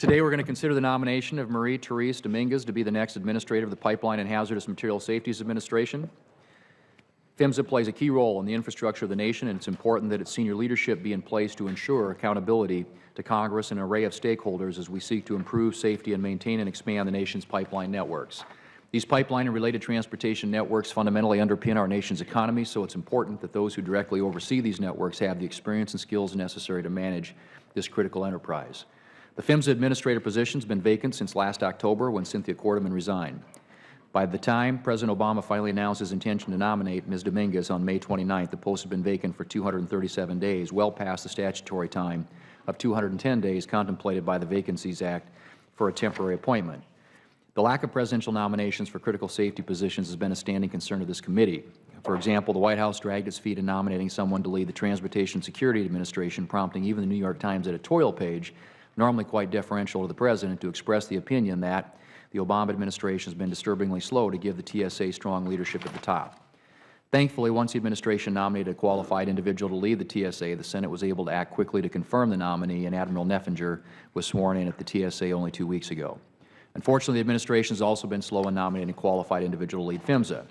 Today we're going to consider the nomination of Marie Therese Dominguez to be the next Administrator of the Pipeline and Hazardous Materials Safeties Administration. PHMSA plays a key role in the infrastructure of the nation, and it's important that its senior leadership be in place to ensure accountability to Congress and an array of stakeholders as we seek to improve safety and maintain and expand the nation's pipeline networks. These pipeline and related transportation networks fundamentally underpin our nation's economy, so it's important that those who directly oversee these networks have the experience and skills necessary to manage this critical enterprise. The PHMSA administrator position has been vacant since last October, when Cynthia Quarterman resigned. By the time President Obama finally announced his intention to nominate Ms. Dominguez on May 29th, the post had been vacant for 237 days, well past the statutory time of 210 days contemplated by the Vacancies Act for a temporary appointment. The lack of presidential nominations for critical safety positions has been a standing concern of this committee. For example, the White House dragged its feet in nominating someone to lead the Transportation Security Administration, prompting even the New York Times editorial page, normally quite deferential to the President, to express the opinion that the Obama administration has been disturbingly slow to give the TSA strong leadership at the top. Thankfully, once the administration nominated a qualified individual to lead the TSA, the Senate was able to act quickly to confirm the nominee, and Admiral Neffinger was sworn in at the TSA only 2 weeks ago. Unfortunately, the administration has also been slow in nominating a qualified individual to lead PHMSA.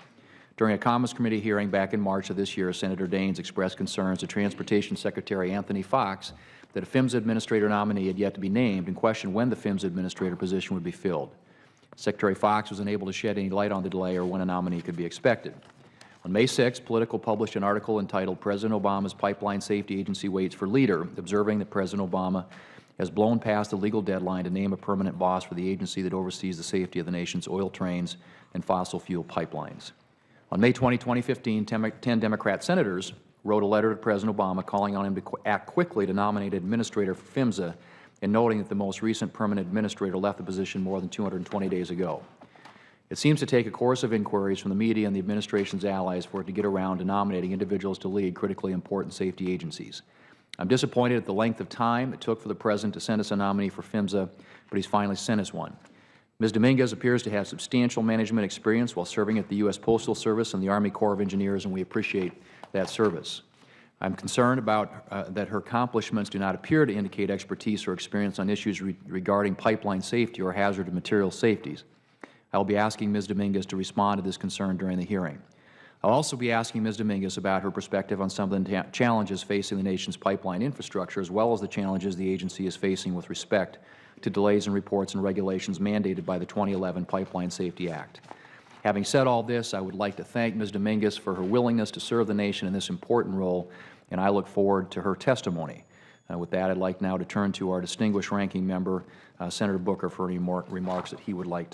During a Commerce Committee hearing back in March of this year, Senator Daines expressed concerns to Transportation Secretary Anthony Foxx that a PHMSA administrator nominee had yet to be named, and questioned when the PHMSA administrator position would be filled. Secretary Foxx was unable to shed any light on the delay or when a nominee could be expected. On May 6, Politico published an article entitled "President Obama's Pipeline Safety Agency Waits for Leader," observing that President Obama has blown past the legal deadline to name a permanent boss for the agency that oversees the safety of the nation's oil trains and fossil fuel pipelines. On May 20, 2015, 10 Democrat senators wrote a letter to President Obama calling on him to act quickly to nominate an administrator for PHMSA, and noting that the most recent permanent administrator left the position more than 220 days ago. It seems to take a course of inquiries from the media and the administration's allies for it to get around to nominating individuals to lead critically important safety agencies. I'm disappointed at the length of time it took for the President to send us a nominee for PHMSA, but he's finally sent us one. Ms. Dominguez appears to have substantial management experience while serving at the U.S. Postal Service and the Army Corps of Engineers, and we appreciate that service. I'm concerned about that her accomplishments do not appear to indicate expertise or experience on issues regarding pipeline safety or hazardous material safeties. I will be asking Ms. Dominguez to respond to this concern during the hearing. I'll also be asking Ms. Dominguez about her perspective on some of the challenges facing the nation's pipeline infrastructure, as well as the challenges the agency is facing with respect to delays in reports and regulations mandated by the 2011 Pipeline Safety Act. Having said all this, I would like to thank Ms. Dominguez for her willingness to serve the nation in this important role, and I look forward to her testimony. With that, I'd like now to turn to our distinguished ranking member, Senator Booker, for any more remarks that he would like to